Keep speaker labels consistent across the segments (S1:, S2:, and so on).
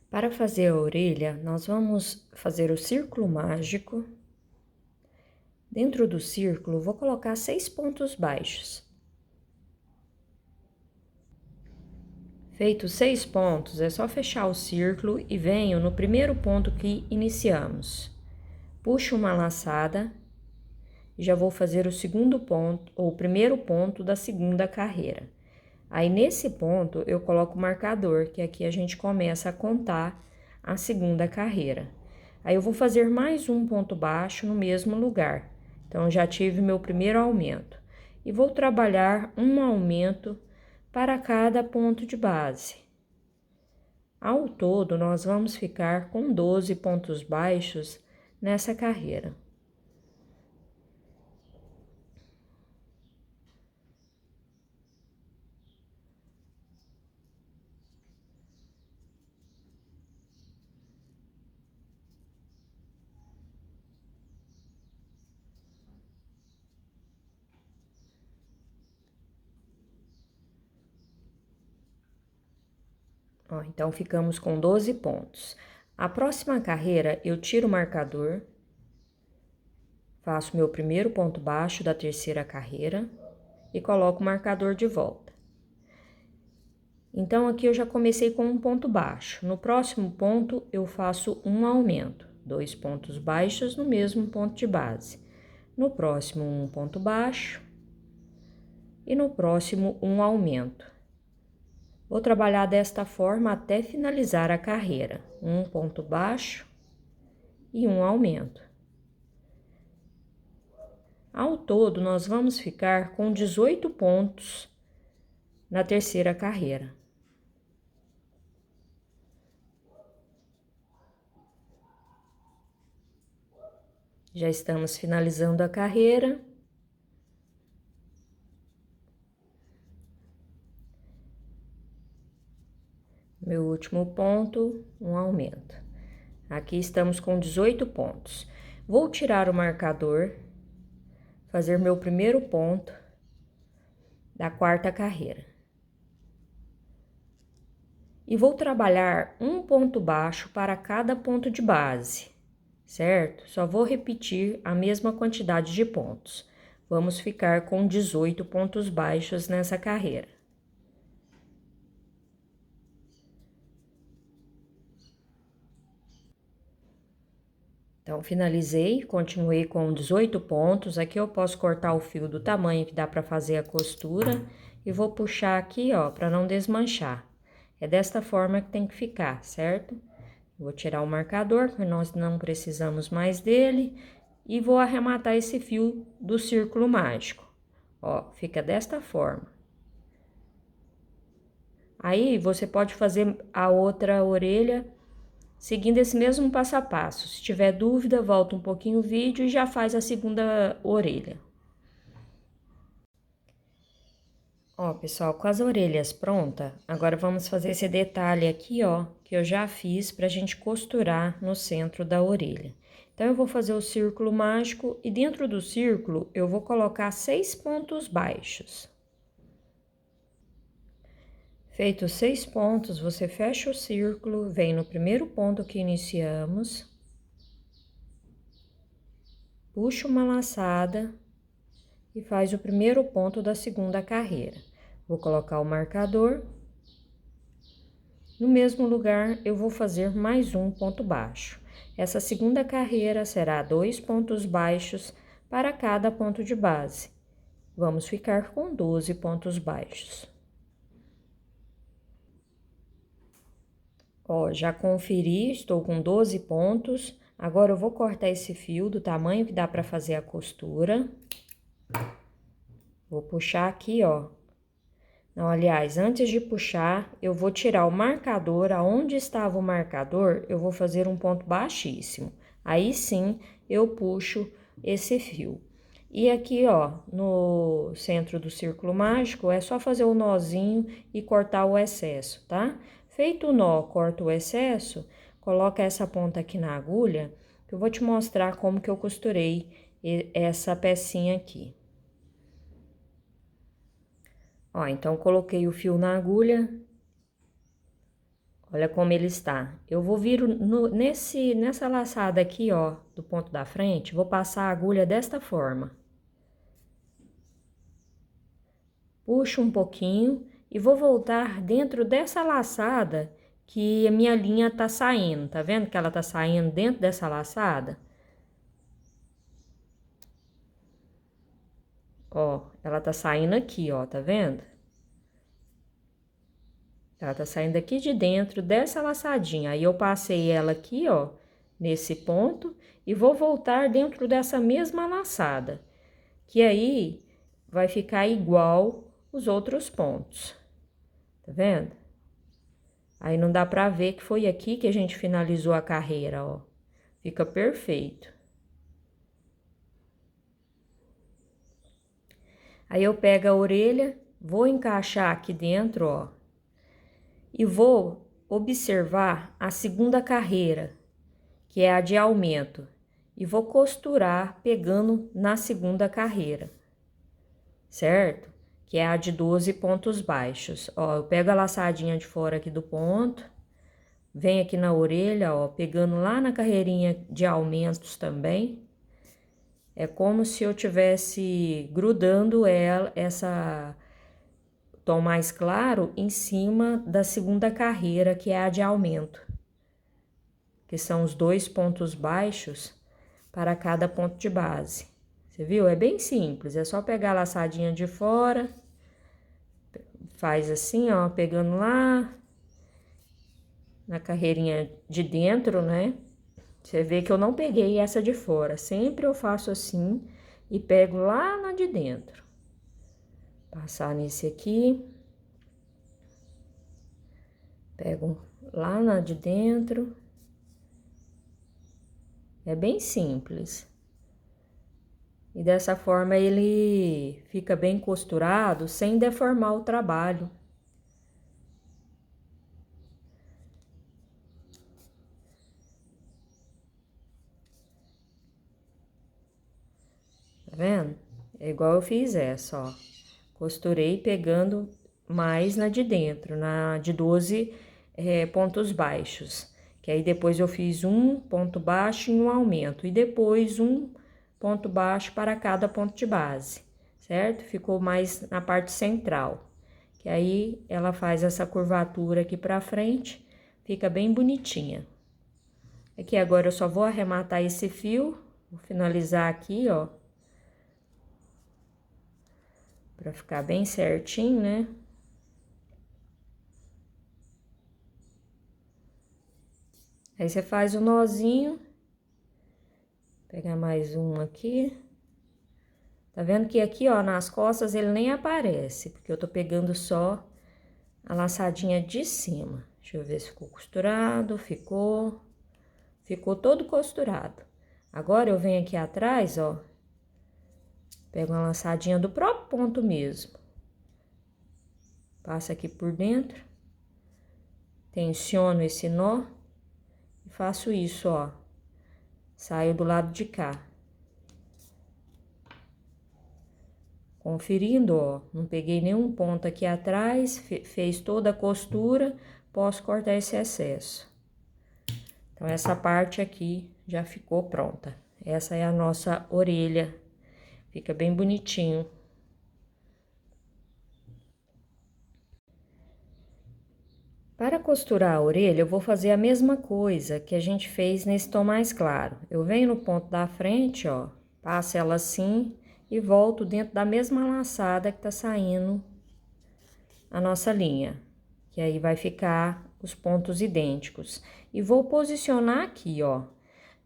S1: Para fazer a orelha, nós vamos fazer o círculo mágico. Dentro do círculo, vou colocar 6 pontos baixos. Feitos 6 pontos, é só fechar o círculo e venho no primeiro ponto que iniciamos. Puxo uma laçada e já vou fazer o segundo ponto, ou o primeiro ponto da segunda carreira. Aí, nesse ponto, eu coloco o marcador, que aqui a gente começa a contar a segunda carreira. Aí, eu vou fazer mais um ponto baixo no mesmo lugar. Então, já tive meu primeiro aumento. E vou trabalhar um aumento para cada ponto de base. Ao todo, nós vamos ficar com 12 pontos baixos nessa carreira. Ó, então, ficamos com 12 pontos. A próxima carreira, eu tiro o marcador, faço meu primeiro ponto baixo da terceira carreira e coloco o marcador de volta. Então, aqui eu já comecei com um ponto baixo. No próximo ponto, eu faço um aumento, 2 pontos baixos no mesmo ponto de base. No próximo, um ponto baixo e no próximo, um aumento. Vou trabalhar desta forma até finalizar a carreira. Um ponto baixo e um aumento. Ao todo, nós vamos ficar com 18 pontos na terceira carreira. Já estamos finalizando a carreira. Meu último ponto, um aumento. Aqui estamos com 18 pontos. Vou tirar o marcador, fazer meu primeiro ponto da quarta carreira. E vou trabalhar um ponto baixo para cada ponto de base, certo? Só vou repetir a mesma quantidade de pontos. Vamos ficar com 18 pontos baixos nessa carreira. Então, finalizei, continuei com 18 pontos. Aqui eu posso cortar o fio do tamanho que dá para fazer a costura e vou puxar aqui, ó, para não desmanchar. É desta forma que tem que ficar, certo? Vou tirar o marcador, porque nós não precisamos mais dele, e vou arrematar esse fio do círculo mágico. Ó, fica desta forma. Aí, você pode fazer a outra orelha seguindo esse mesmo passo a passo. Se tiver dúvida, volta um pouquinho o vídeo e já faz a segunda orelha. Ó, pessoal, com as orelhas prontas, agora vamos fazer esse detalhe aqui, ó, que eu já fiz pra gente costurar no centro da orelha. Então, eu vou fazer o círculo mágico e dentro do círculo eu vou colocar 6 pontos baixos. Feitos 6 pontos, você fecha o círculo, vem no primeiro ponto que iniciamos, puxa uma laçada e faz o primeiro ponto da segunda carreira. Vou colocar o marcador. No mesmo lugar, eu vou fazer mais um ponto baixo. Essa segunda carreira será 2 pontos baixos para cada ponto de base. Vamos ficar com 12 pontos baixos. Ó, já conferi, estou com 12 pontos. Agora, eu vou cortar esse fio do tamanho que dá para fazer a costura. Vou puxar aqui, ó. Não, aliás, antes de puxar, eu vou tirar o marcador. Aonde estava o marcador, eu vou fazer um ponto baixíssimo. Aí sim, eu puxo esse fio. E aqui, ó, no centro do círculo mágico, é só fazer o nozinho e cortar o excesso, tá? Feito o nó, corta o excesso, coloca essa ponta aqui na agulha, que eu vou te mostrar como que eu costurei essa pecinha aqui. Ó, então, coloquei o fio na agulha. Olha como ele está. Eu vou vir nessa laçada aqui, ó, do ponto da frente, vou passar a agulha desta forma. Puxo um pouquinho e vou voltar dentro dessa laçada que a minha linha tá saindo. Tá vendo que ela tá saindo dentro dessa laçada? Ó, ela tá saindo aqui, ó, tá vendo? Ela tá saindo aqui de dentro dessa laçadinha. Aí eu passei ela aqui, ó, nesse ponto e vou voltar dentro dessa mesma laçada, que aí vai ficar igual os outros pontos. Tá vendo? Aí não dá pra ver que foi aqui que a gente finalizou a carreira, ó. Fica perfeito. Aí eu pego a orelha, vou encaixar aqui dentro, ó. E vou observar a segunda carreira, que é a de aumento. E vou costurar pegando na segunda carreira, certo? Que é a de 12 pontos baixos. Ó, eu pego a laçadinha de fora aqui do ponto, venho aqui na orelha, ó, pegando lá na carreirinha de aumentos também. É como se eu tivesse grudando essa tom mais claro em cima da segunda carreira, que é a de aumento, que são os 2 pontos baixos para cada ponto de base. Você viu? É bem simples, é só pegar a laçadinha de fora, faz assim, ó, pegando lá na carreirinha de dentro, né? Você vê que eu não peguei essa de fora, sempre eu faço assim e pego lá na de dentro. Passar nesse aqui. Pego lá na de dentro. É bem simples. E dessa forma ele fica bem costurado, sem deformar o trabalho. Tá vendo? É igual eu fiz essa, ó. Costurei pegando mais na de dentro, na de 12 pontos baixos. Que aí depois eu fiz um ponto baixo e um aumento. E depois um ponto baixo para cada ponto de base, certo? Ficou mais na parte central. Que aí ela faz essa curvatura aqui pra frente, fica bem bonitinha. Aqui agora eu só vou arrematar esse fio, vou finalizar aqui, ó. Pra ficar bem certinho, né? Aí você faz o nozinho. Pegar mais um aqui. Tá vendo que aqui, ó, nas costas ele nem aparece, porque eu tô pegando só a laçadinha de cima. Deixa eu ver se ficou costurado, ficou. Ficou todo costurado. Agora eu venho aqui atrás, ó. Pego uma laçadinha do próprio ponto mesmo. Passa aqui por dentro. Tensiono esse nó. E faço isso, ó. Saio do lado de cá. Conferindo, ó. Não peguei nenhum ponto aqui atrás. Fez toda a costura. Posso cortar esse excesso. Então, essa parte aqui já ficou pronta. Essa é a nossa orelha. Fica bem bonitinho. Para costurar a orelha, eu vou fazer a mesma coisa que a gente fez nesse tom mais claro. Eu venho no ponto da frente, ó, passo ela assim e volto dentro da mesma laçada que tá saindo a nossa linha. Que aí vai ficar os pontos idênticos. E vou posicionar aqui, ó.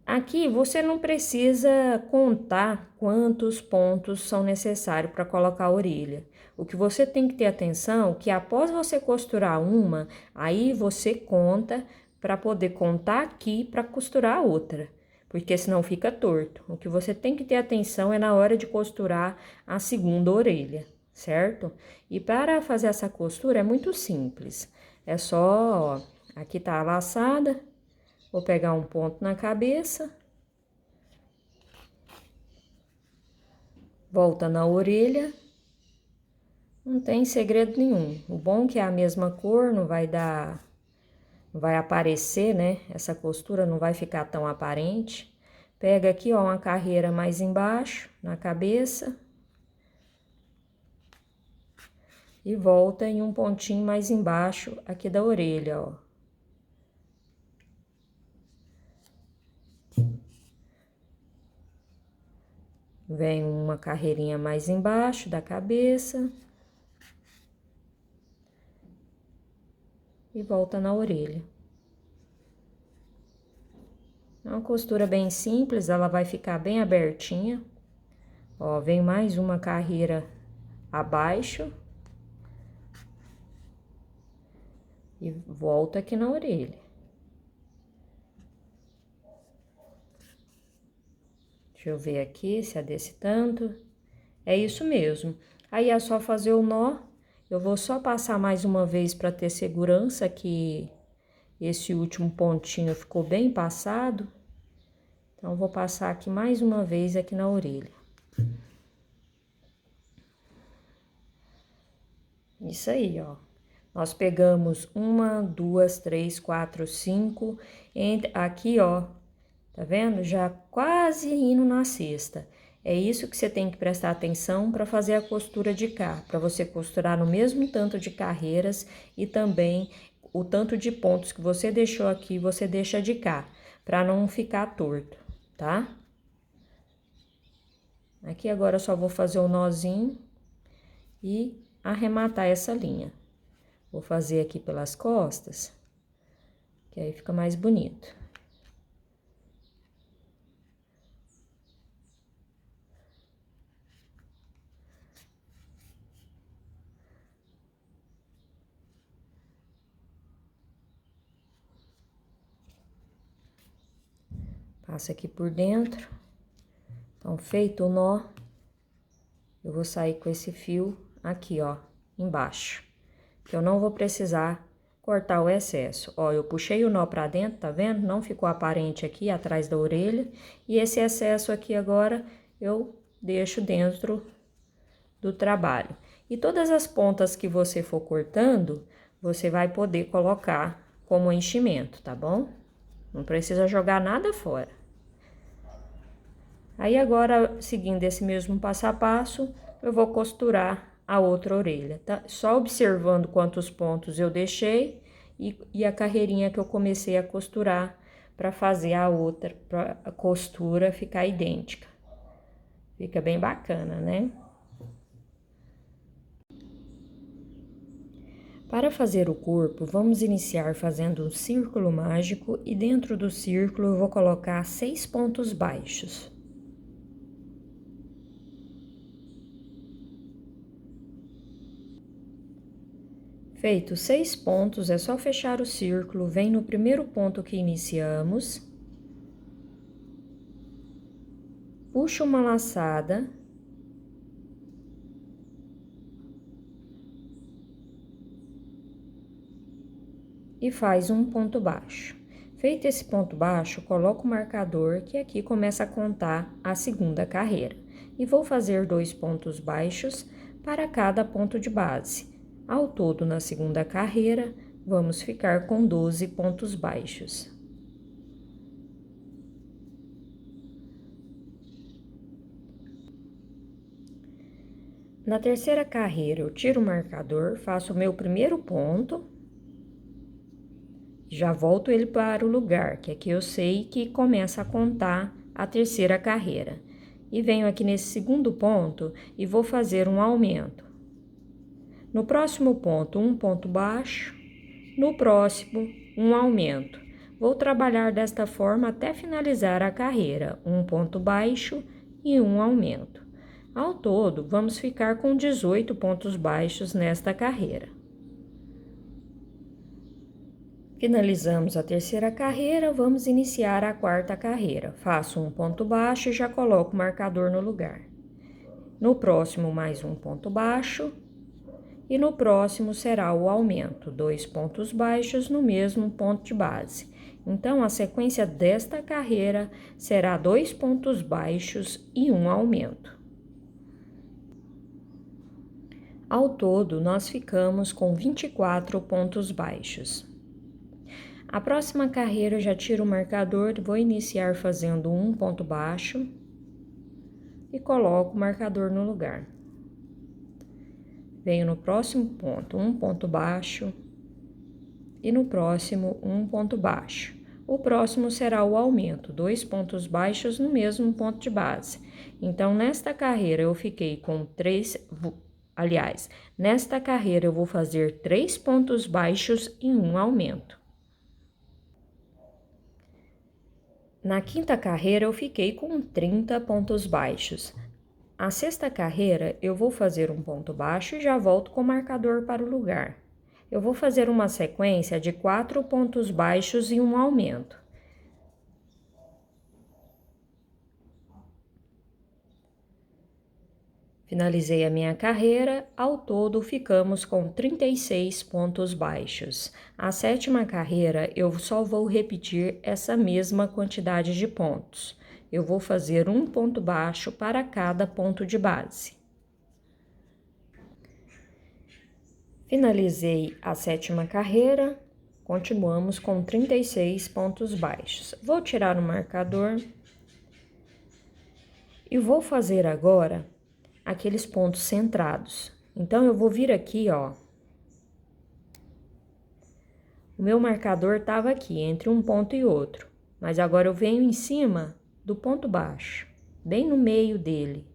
S1: Aqui você não precisa contar quantos pontos são necessários para colocar a orelha. O que você tem que ter atenção é que após você costurar uma, aí você conta para poder contar aqui para costurar a outra, porque senão fica torto. O que você tem que ter atenção é na hora de costurar a segunda orelha, certo? E para fazer essa costura é muito simples. É só, ó, aqui tá a laçada. Vou pegar um ponto na cabeça, volta na orelha, não tem segredo nenhum. O bom é que é a mesma cor, não vai dar não vai aparecer, né? Essa costura não vai ficar tão aparente. Pega aqui, ó, uma carreira mais embaixo, na cabeça. E volta em um pontinho mais embaixo aqui da orelha, ó. Vem uma carreirinha mais embaixo da cabeça. E volta na orelha. É uma costura bem simples, ela vai ficar bem abertinha. Ó, vem mais uma carreira abaixo. E volta aqui na orelha. Deixa eu ver aqui se é desse tanto. É isso mesmo. Aí é só fazer o nó. Eu vou só passar mais uma vez para ter segurança que esse último pontinho ficou bem passado. Então, vou passar aqui mais uma vez aqui na orelha. Isso aí, ó. Nós pegamos 1, 2, 3, 4, 5, aqui, ó, tá vendo? Já quase indo na sexta. É isso que você tem que prestar atenção para fazer a costura de cá, para você costurar no mesmo tanto de carreiras e também o tanto de pontos que você deixou aqui, você deixa de cá, para não ficar torto, tá? Aqui agora eu só vou fazer o nozinho e arrematar essa linha. Vou fazer aqui pelas costas, que aí fica mais bonito. Passa aqui por dentro. Então, feito o nó, eu vou sair com esse fio aqui, ó, embaixo. Que eu não vou precisar cortar o excesso. Ó, eu puxei o nó pra dentro, tá vendo? Não ficou aparente aqui atrás da orelha. E esse excesso aqui agora eu deixo dentro do trabalho. E todas as pontas que você for cortando, você vai poder colocar como enchimento, tá bom? Não precisa jogar nada fora. Aí agora, seguindo esse mesmo passo a passo, eu vou costurar a outra orelha, tá? Só observando quantos pontos eu deixei e a carreirinha que eu comecei a costurar para fazer a outra, para a costura ficar idêntica. Fica bem bacana, né? Para fazer o corpo, vamos iniciar fazendo um círculo mágico e dentro do círculo eu vou colocar 6 pontos baixos. Feito 6 pontos, é só fechar o círculo, vem no primeiro ponto que iniciamos, puxa uma laçada e faz um ponto baixo. Feito esse ponto baixo, coloco o marcador que aqui começa a contar a segunda carreira. E vou fazer 2 pontos baixos para cada ponto de base. Ao todo, na segunda carreira, vamos ficar com 12 pontos baixos. Na terceira carreira, eu tiro o marcador, faço o meu primeiro ponto, já volto ele para o lugar, que aqui eu sei que começa a contar a terceira carreira. E venho aqui nesse segundo ponto e vou fazer um aumento. No próximo ponto, um ponto baixo, no próximo, um aumento. Vou trabalhar desta forma até finalizar a carreira, um ponto baixo e um aumento. Ao todo, vamos ficar com 18 pontos baixos nesta carreira. Finalizamos a terceira carreira, vamos iniciar a quarta carreira. Faço um ponto baixo e já coloco o marcador no lugar. No próximo, mais um ponto baixo. E no próximo será o aumento, 2 pontos baixos no mesmo ponto de base. Então, a sequência desta carreira será 2 pontos baixos e um aumento. Ao todo, nós ficamos com 24 pontos baixos. A próxima carreira eu já tiro o marcador, vou iniciar fazendo um ponto baixo e coloco o marcador no lugar. Venho no próximo ponto, um ponto baixo e no próximo um ponto baixo. O próximo será o aumento, 2 pontos baixos no mesmo ponto de base. Então, nesta carreira eu fiquei com nesta carreira eu vou fazer 3 pontos baixos e um aumento. Na quinta carreira eu fiquei com 30 pontos baixos. A sexta carreira eu vou fazer um ponto baixo e já volto com o marcador para o lugar. Eu vou fazer uma sequência de 4 pontos baixos e um aumento. Finalizei a minha carreira, ao todo ficamos com 36 pontos baixos. A sétima carreira eu só vou repetir essa mesma quantidade de pontos. Eu vou fazer um ponto baixo para cada ponto de base. Finalizei a sétima carreira, continuamos com 36 pontos baixos. Vou tirar o marcador e vou fazer agora aqueles pontos centrados. Então, eu vou vir aqui, ó. O meu marcador estava aqui, entre um ponto e outro. Mas agora eu venho em cima do ponto baixo, bem no meio dele.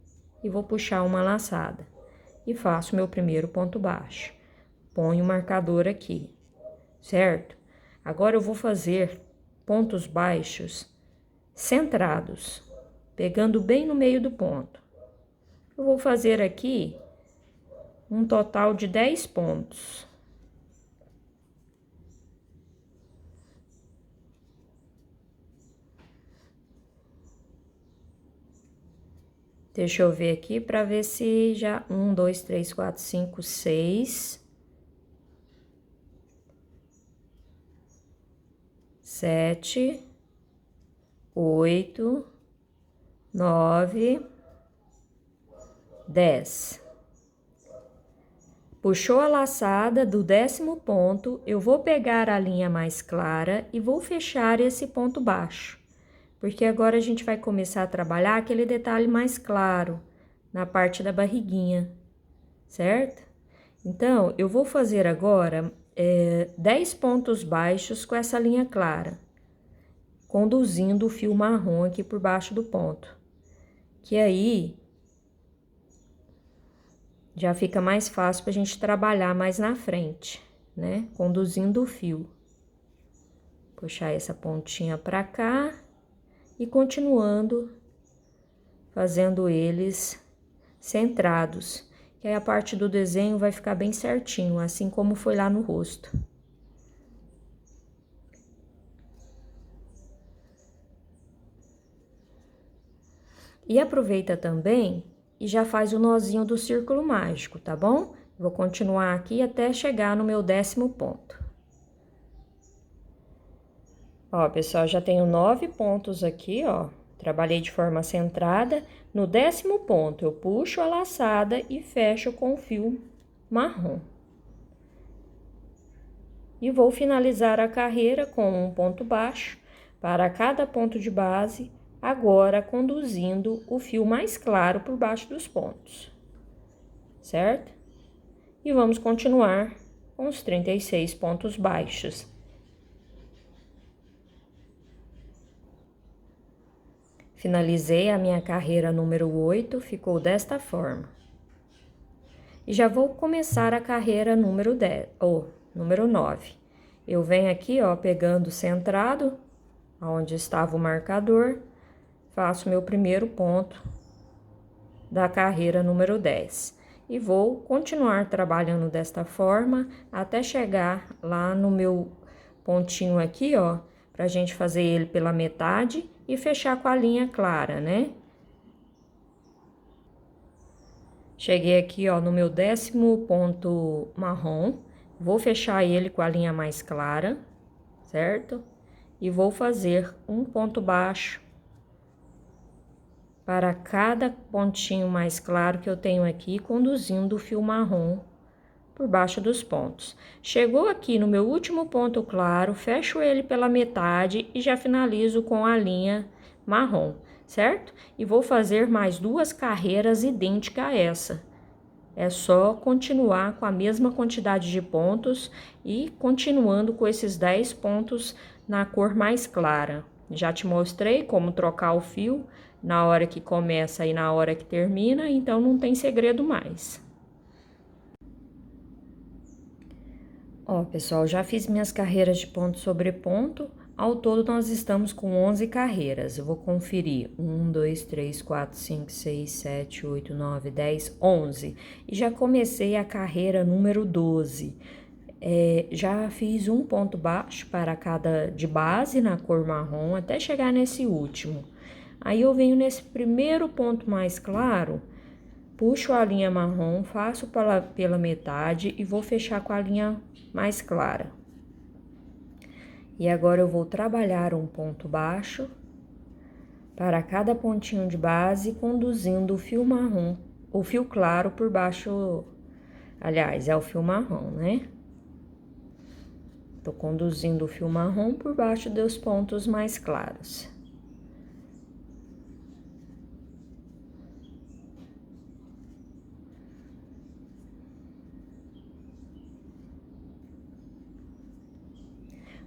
S1: E vou puxar uma laçada. E faço meu primeiro ponto baixo. Ponho o marcador aqui, certo? Agora eu vou fazer pontos baixos centrados, pegando bem no meio do ponto. Eu vou fazer aqui um total de 10 pontos. Deixa eu ver aqui para ver se já 1, 2, 3, 4, 5, 6, 7, 8, 9, 10. Puxou a laçada do 10º ponto, eu vou pegar a linha mais clara e vou fechar esse ponto baixo. Porque agora a gente vai começar a trabalhar aquele detalhe mais claro na parte da barriguinha, certo? Então, eu vou fazer agora 10 pontos baixos com essa linha clara, conduzindo o fio marrom aqui por baixo do ponto. Que aí já fica mais fácil para a gente trabalhar mais na frente, né? Conduzindo o fio. Puxar essa pontinha para cá e continuando fazendo eles centrados, que aí a parte do desenho vai ficar bem certinho, assim como foi lá no rosto. E aproveita também e já faz o nozinho do círculo mágico, tá bom? Vou continuar aqui até chegar no meu 10º ponto. Ó, pessoal, já tenho 9 pontos aqui, ó. Trabalhei de forma centrada. No 10º ponto, eu puxo a laçada e fecho com o fio marrom. E vou finalizar a carreira com um ponto baixo para cada ponto de base, agora conduzindo o fio mais claro por baixo dos pontos, certo? E vamos continuar com os 36 pontos baixos. Finalizei a minha carreira número 8, ficou desta forma. E já vou começar a carreira número 10, número 9. Eu venho aqui, ó, pegando centrado, onde estava o marcador, faço meu primeiro ponto da carreira número 10. E vou continuar trabalhando desta forma até chegar lá no meu pontinho aqui, ó, pra gente fazer ele pela metade e fechar com a linha clara, né? Cheguei aqui, ó, no meu 10º ponto marrom, vou fechar ele com a linha mais clara, certo? E vou fazer um ponto baixo para cada pontinho mais claro que eu tenho aqui, conduzindo o fio marrom por baixo dos pontos. Chegou aqui no meu último ponto claro, fecho ele pela metade e já finalizo com a linha marrom, certo? E vou fazer mais 2 carreiras idênticas a essa. É só continuar com a mesma quantidade de pontos e continuando com esses 10 pontos na cor mais clara. Já te mostrei como trocar o fio na hora que começa e na hora que termina, então não tem segredo mais. Ó, pessoal, já fiz minhas carreiras de ponto sobre ponto. Ao todo, nós estamos com 11 carreiras. Eu vou conferir. 1, 2, 3, 4, 5, 6, 7, 8, 9, 10, 11. E já comecei a carreira número 12. Já fiz um ponto baixo para cada de base na cor marrom, até chegar nesse último. Aí, eu venho nesse primeiro ponto mais claro, puxo a linha marrom, faço pela metade e vou fechar com a linha mais clara. E agora eu vou trabalhar um ponto baixo para cada pontinho de base, conduzindo o fio marrom, o fio claro por baixo, aliás, é o fio marrom, né? Tô conduzindo o fio marrom por baixo dos pontos mais claros.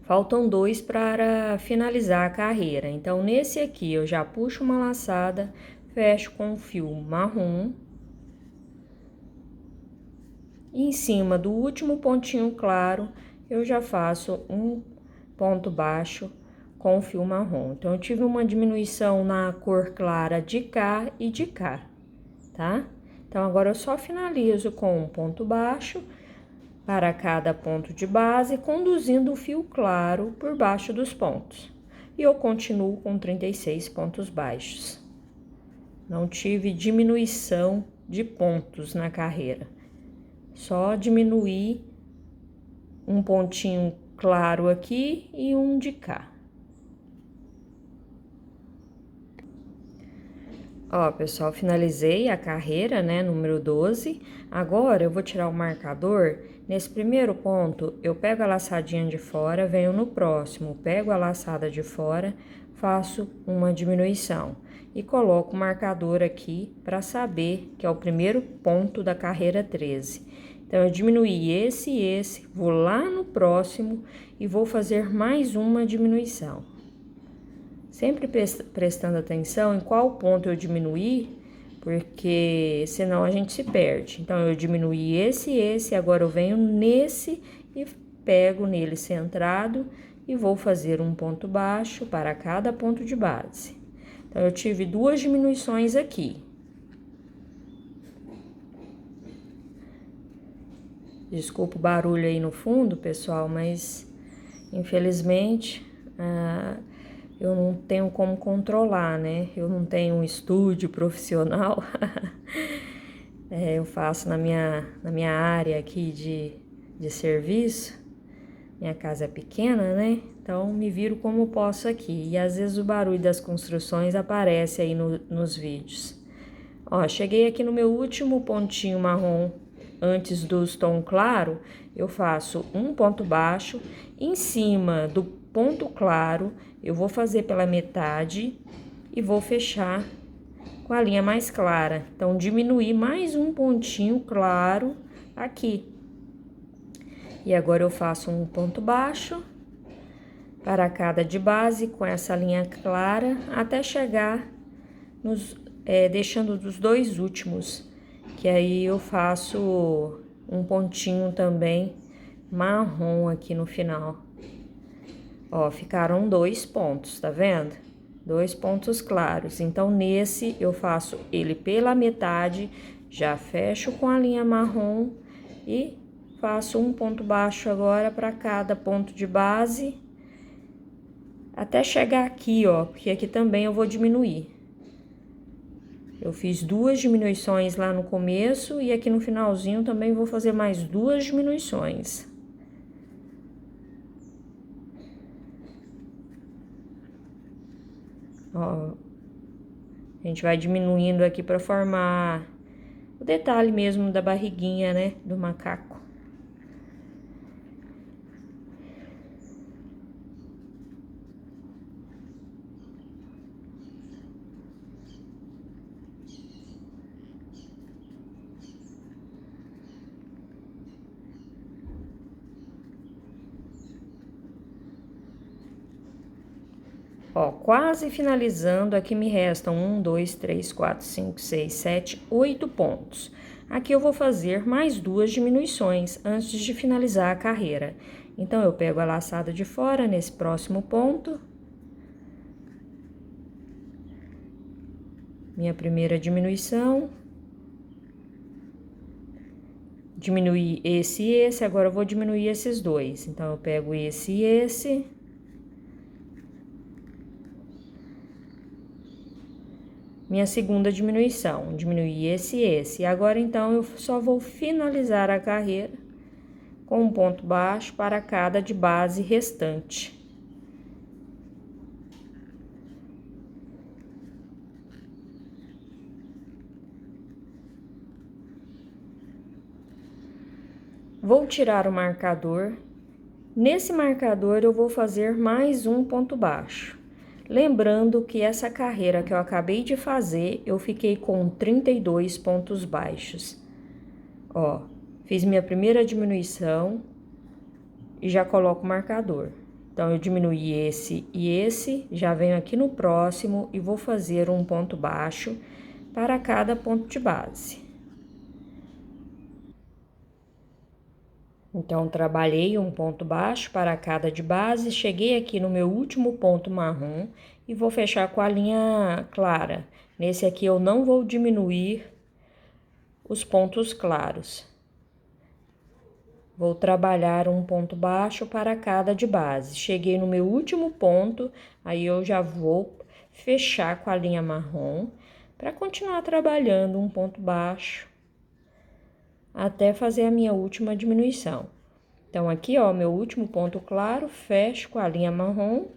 S1: Faltam 2 para finalizar a carreira. Então, nesse aqui, eu já puxo uma laçada, fecho com o fio marrom. E em cima do último pontinho claro, eu já faço um ponto baixo com o fio marrom. Então, eu tive uma diminuição na cor clara de cá e de cá, tá? Então, agora eu só finalizo com um ponto baixo para cada ponto de base, conduzindo o fio claro por baixo dos pontos. E eu continuo com 36 pontos baixos. Não tive diminuição de pontos na carreira. Só diminuí um pontinho claro aqui e um de cá. Ó, pessoal, finalizei a carreira, né, número 12. Agora, eu vou tirar o marcador. Nesse primeiro ponto, eu pego a laçadinha de fora, venho no próximo, pego a laçada de fora, faço uma diminuição. E coloco o marcador aqui para saber que é o primeiro ponto da carreira 13. Então, eu diminuí esse e esse, vou lá no próximo e vou fazer mais uma diminuição. Sempre prestando atenção em qual ponto eu diminuí, porque senão a gente se perde. Então, eu diminuí esse e esse, agora eu venho nesse e pego nele centrado e vou fazer um ponto baixo para cada ponto de base. Então, eu tive 2 diminuições aqui. Desculpa o barulho aí no fundo, pessoal, mas infelizmente eu não tenho como controlar, né? Eu não tenho um estúdio profissional. Eu faço na minha área aqui de serviço. Minha casa é pequena, né? Então, me viro como posso aqui. E às vezes o barulho das construções aparece aí nos vídeos. Ó, cheguei aqui no meu último pontinho marrom, antes dos tom claro, eu faço um ponto baixo. Em cima do ponto claro, eu vou fazer pela metade e vou fechar com a linha mais clara. Então, diminuir mais um pontinho claro aqui. E agora eu faço um ponto baixo para cada de base com essa linha clara até chegar deixando dos 2 últimos, que aí eu faço um pontinho também marrom aqui no final. Ó, ficaram 2 pontos, tá vendo? 2 pontos claros. Então, nesse eu faço ele pela metade, já fecho com a linha marrom e faço um ponto baixo agora para cada ponto de base, até chegar aqui, ó, porque aqui também eu vou diminuir. Eu fiz 2 diminuições lá no começo e aqui no finalzinho também vou fazer mais 2 diminuições. Ó, a gente vai diminuindo aqui para formar o detalhe mesmo da barriguinha, né, do macaco. Ó, quase finalizando, aqui me restam 1, 2, 3, 4, 5, 6, 7, 8 pontos. Aqui eu vou fazer mais 2 diminuições antes de finalizar a carreira. Então, eu pego a laçada de fora nesse próximo ponto. Minha primeira diminuição. Diminuí esse e esse, agora eu vou diminuir esses dois. Então, eu pego esse e esse. Minha segunda diminuição, diminuí esse e esse. E agora, então, eu só vou finalizar a carreira com um ponto baixo para cada de base restante. Vou tirar o marcador. Nesse marcador, eu vou fazer mais um ponto baixo. Lembrando que essa carreira que eu acabei de fazer, eu fiquei com 32 pontos baixos. Ó, fiz minha primeira diminuição e já coloco o marcador. Então, eu diminuí esse e esse, já venho aqui no próximo e vou fazer um ponto baixo para cada ponto de base. Então, trabalhei um ponto baixo para cada de base, cheguei aqui no meu último ponto marrom e vou fechar com a linha clara. Nesse aqui eu não vou diminuir os pontos claros. Vou trabalhar um ponto baixo para cada de base. Cheguei no meu último ponto, aí eu já vou fechar com a linha marrom para continuar trabalhando um ponto baixo até fazer a minha última diminuição. Então, aqui, ó, meu último ponto claro, fecho com a linha marrom.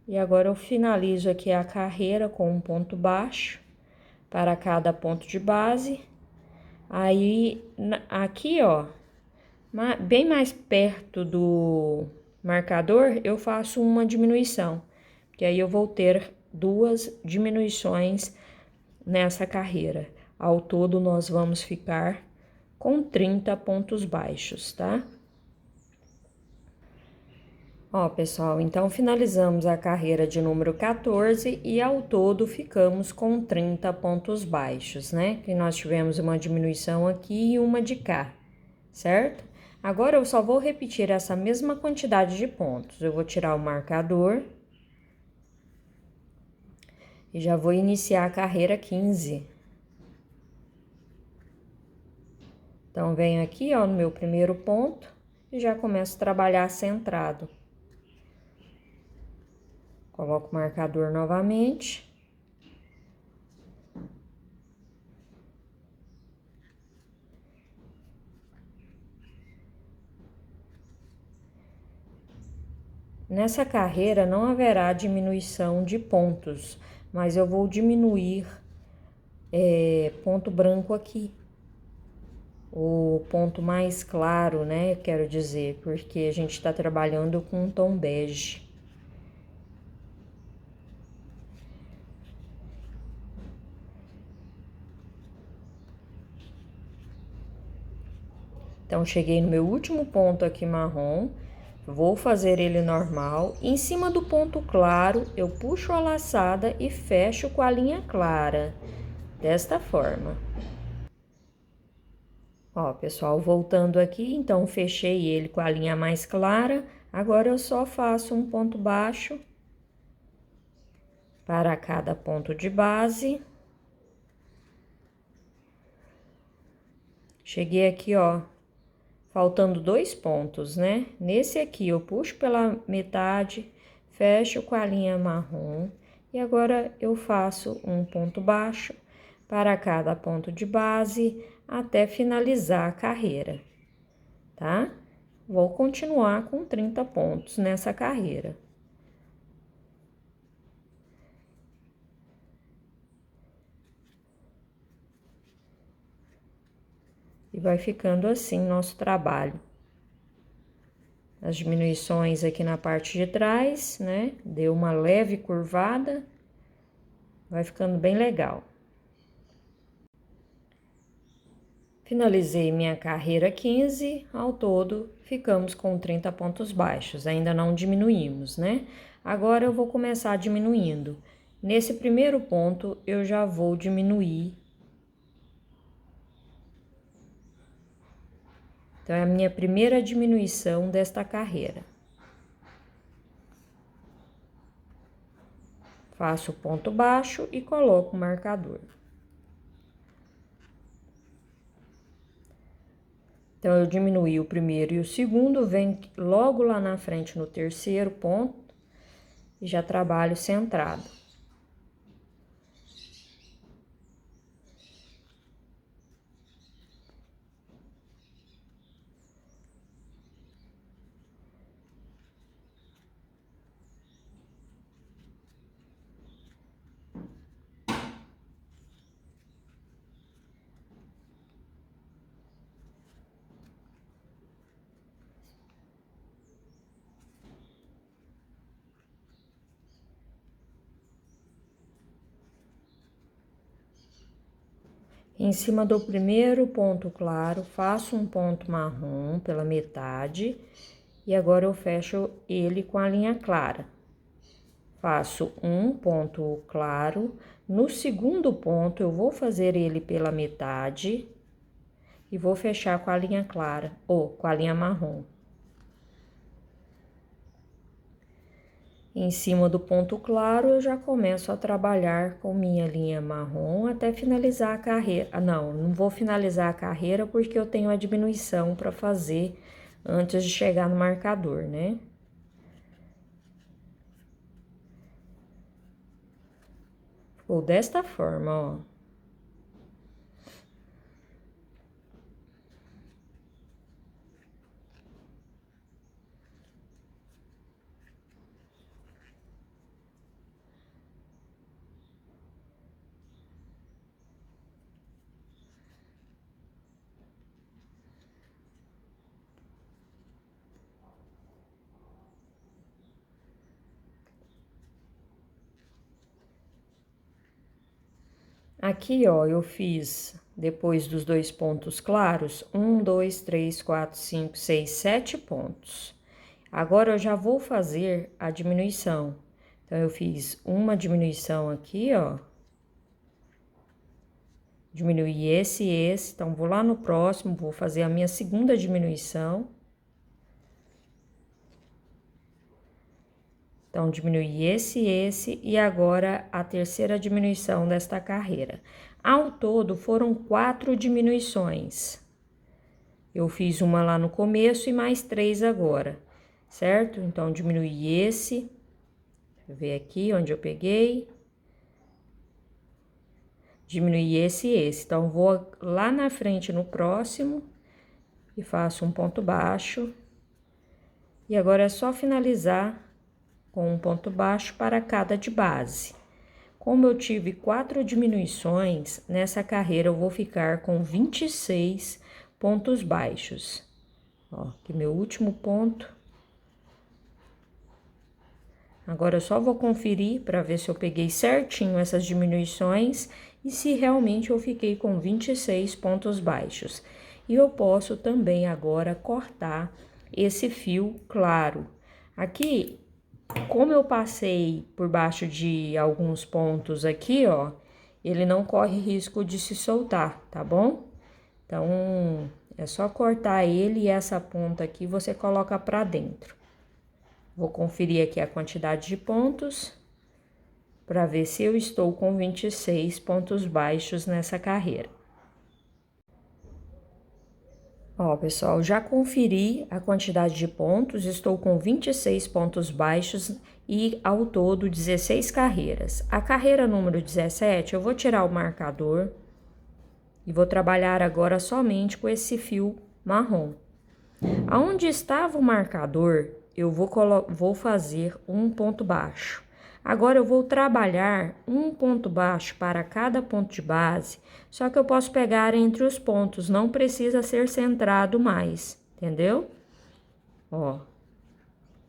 S1: E agora, eu finalizo aqui a carreira com um ponto baixo para cada ponto de base. Aí, aqui, ó, bem mais perto do marcador, eu faço uma diminuição. Que aí, eu vou ter 2 diminuições nessa carreira. Ao todo, nós vamos ficar com 30 pontos baixos, tá? Ó, pessoal, então finalizamos a carreira de número 14 e ao todo ficamos com 30 pontos baixos, né? Que nós tivemos uma diminuição aqui e uma de cá, certo? Agora, eu só vou repetir essa mesma quantidade de pontos. Eu vou tirar o marcador e já vou iniciar a carreira 15. Então, venho aqui, ó, no meu primeiro ponto e já começo a trabalhar centrado. Coloco o marcador novamente. Nessa carreira não haverá diminuição de pontos, mas eu vou diminuir ponto branco aqui. O ponto mais claro, né, quero dizer, porque a gente está trabalhando com um tom bege. Então, cheguei no meu último ponto aqui marrom, vou fazer ele normal. Em cima do ponto claro, eu puxo a laçada e fecho com a linha clara, desta forma. Ó, pessoal, voltando aqui, então, fechei ele com a linha mais clara. Agora, eu só faço um ponto baixo para cada ponto de base. Cheguei aqui, ó, faltando 2 pontos, né? Nesse aqui, eu puxo pela metade, fecho com a linha marrom. E agora, eu faço um ponto baixo para cada ponto de base até finalizar a carreira, tá? Vou continuar com 30 pontos nessa carreira. E vai ficando assim nosso trabalho. As diminuições aqui na parte de trás, né? Deu uma leve curvada. Vai ficando bem legal. Finalizei minha carreira 15, ao todo ficamos com 30 pontos baixos, ainda não diminuímos, né? Agora eu vou começar diminuindo. Nesse primeiro ponto, eu já vou diminuir. Então, é a minha primeira diminuição desta carreira. Faço o ponto baixo e coloco o marcador. Então, eu diminuí o primeiro e o segundo, vem logo lá na frente no terceiro ponto e já trabalho centrado. Em cima do primeiro ponto claro, faço um ponto marrom pela metade e agora eu fecho ele com a linha clara. Faço um ponto claro, no segundo ponto eu vou fazer ele pela metade e vou fechar com a linha clara, ou com a linha marrom. Em cima do ponto claro, eu já começo a trabalhar com minha linha marrom até finalizar a carreira. Não vou finalizar a carreira porque eu tenho a diminuição para fazer antes de chegar no marcador, né? Ficou desta forma, ó. Aqui, ó, eu fiz, depois dos dois pontos claros, 1, 2, 3, 4, 5, 6, 7 pontos. Agora, eu já vou fazer a diminuição. Então, eu fiz uma diminuição aqui, ó. Diminuí esse e esse. Então, vou lá no próximo, vou fazer a minha segunda diminuição. Então, diminuí esse e esse, e agora a terceira diminuição desta carreira. Ao todo, foram 4 diminuições. Eu fiz uma lá no começo e mais 3 agora, certo? Então, diminuí esse. Deixa eu ver aqui onde eu peguei. Diminuí esse e esse. Então, vou lá na frente no próximo e faço um ponto baixo. E agora é só finalizar com um ponto baixo para cada de base. Como eu tive 4 diminuições, nessa carreira eu vou ficar com 26 pontos baixos. Ó, aqui meu último ponto. Agora eu só vou conferir para ver se eu peguei certinho essas diminuições e se realmente eu fiquei com 26 pontos baixos. E eu posso também agora cortar esse fio claro. Aqui, como eu passei por baixo de alguns pontos aqui, ó, ele não corre risco de se soltar, tá bom? Então, é só cortar ele e essa ponta aqui você coloca pra dentro. Vou conferir aqui a quantidade de pontos para ver se eu estou com 26 pontos baixos nessa carreira. Ó, pessoal, já conferi a quantidade de pontos, estou com 26 pontos baixos e ao todo 16 carreiras. A carreira número 17, eu vou tirar o marcador e vou trabalhar agora somente com esse fio marrom. Aonde estava o marcador, eu vou fazer um ponto baixo. Agora, eu vou trabalhar um ponto baixo para cada ponto de base, só que eu posso pegar entre os pontos, não precisa ser centrado mais, entendeu? Ó,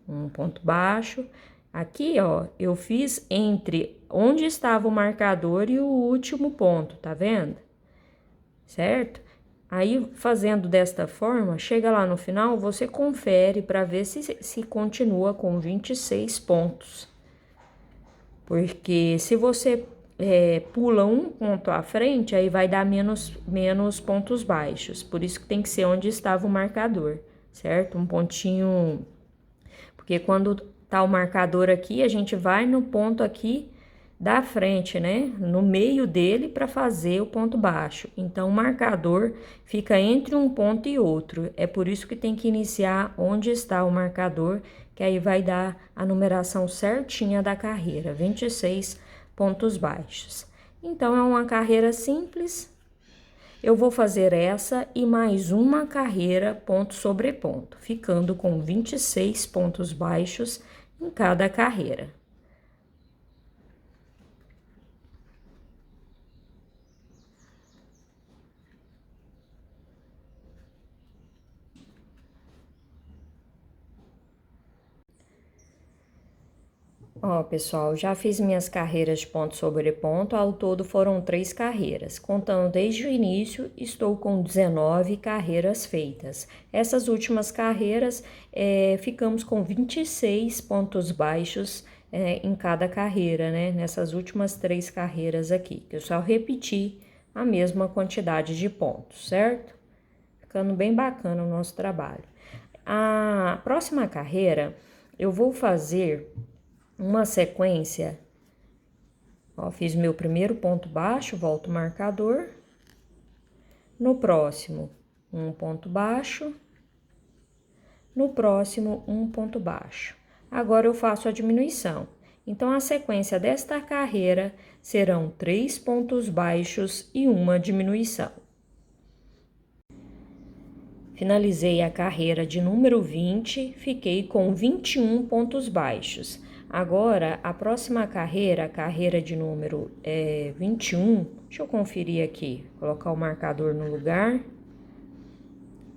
S1: um ponto baixo. Aqui, ó, eu fiz entre onde estava o marcador e o último ponto, tá vendo? Certo? Aí, fazendo desta forma, chega lá no final, você confere para ver se continua com 26 pontos. Porque se você pula um ponto à frente, aí vai dar menos pontos baixos. Por isso que tem que ser onde estava o marcador, certo? Um pontinho... Porque quando tá o marcador aqui, a gente vai no ponto aqui da frente, né? No meio dele para fazer o ponto baixo. Então, o marcador fica entre um ponto e outro. É por isso que tem que iniciar onde está o marcador, que aí vai dar a numeração certinha da carreira, 26 pontos baixos. Então, é uma carreira simples. Eu vou fazer essa e mais uma carreira ponto sobre ponto, ficando com 26 pontos baixos em cada carreira. Ó, pessoal, já fiz minhas carreiras de ponto sobre ponto, ao todo foram 3 carreiras. Contando desde o início, estou com 19 carreiras feitas. Essas últimas carreiras, ficamos com 26 pontos baixos em cada carreira, né? Nessas últimas 3 carreiras aqui, que eu só repeti a mesma quantidade de pontos, certo? Ficando bem bacana o nosso trabalho. A próxima carreira, eu vou fazer uma sequência, ó, fiz meu primeiro ponto baixo, volto o marcador, no próximo, um ponto baixo, no próximo, um ponto baixo. Agora eu faço a diminuição. Então, a sequência desta carreira serão 3 pontos baixos e uma diminuição. Finalizei a carreira de número 20, fiquei com 21 pontos baixos. Agora, a próxima carreira, a carreira de número 21, deixa eu conferir aqui, colocar o marcador no lugar.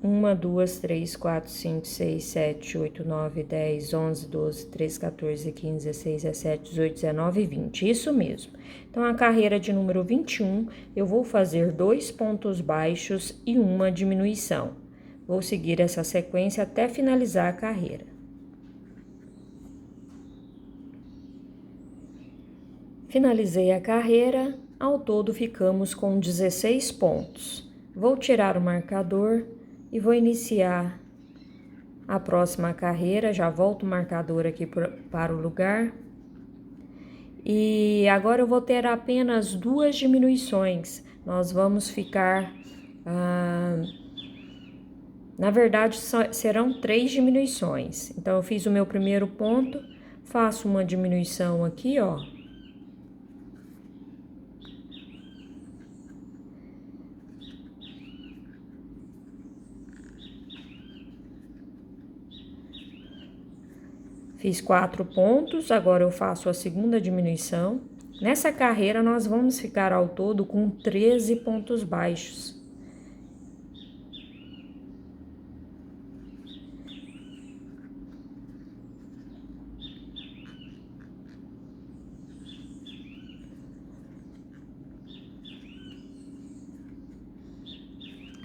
S1: 1, 2, 3, 4, 5, 6, 7, 8, 9, 10, 11, 12, 13, 14, 15, 16, 17, 18, 19 e 20, isso mesmo. Então, a carreira de número 21, eu vou fazer 2 pontos baixos e uma diminuição. Vou seguir essa sequência até finalizar a carreira. Finalizei a carreira, ao todo ficamos com 16 pontos. Vou tirar o marcador e vou iniciar a próxima carreira. Já volto o marcador aqui para o lugar. E agora eu vou ter apenas 2 diminuições. Nós vamos ficar... na verdade, serão 3 diminuições. Então, eu fiz o meu primeiro ponto, faço uma diminuição aqui, ó. Fiz 4 pontos, agora eu faço a segunda diminuição. Nessa carreira, nós vamos ficar ao todo com 13 pontos baixos.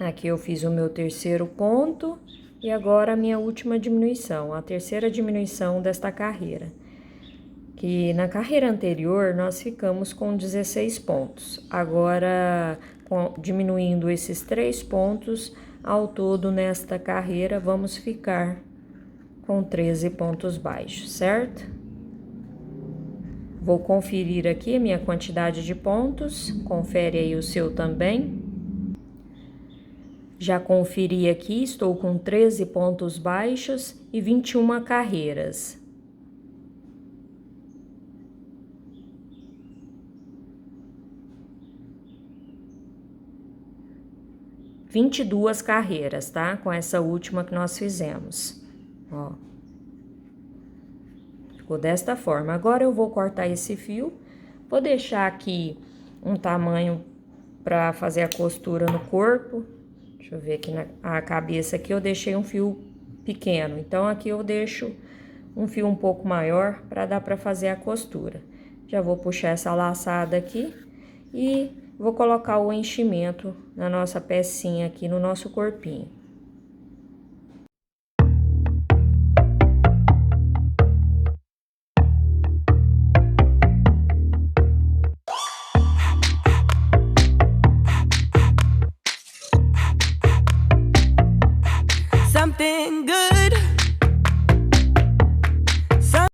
S1: Aqui eu fiz o meu terceiro ponto e agora a minha última diminuição, a terceira diminuição desta carreira. Que na carreira anterior nós ficamos com 16 pontos. Agora, diminuindo esses 3 pontos, ao todo nesta carreira vamos ficar com 13 pontos baixos, certo? Vou conferir aqui a minha quantidade de pontos, confere aí o seu também. Já conferi aqui, estou com 13 pontos baixos e 21 carreiras. « 22 carreiras, tá? Com essa última que nós fizemos, ó. Ficou desta forma. Agora eu vou cortar esse fio, vou deixar aqui um tamanho para fazer a costura no corpo. Deixa eu ver aqui na cabeça aqui eu deixei um fio pequeno, então aqui eu deixo um fio um pouco maior para dar para fazer a costura. Já vou puxar essa laçada aqui e Vou colocar o enchimento na nossa pecinha aqui, no nosso corpinho.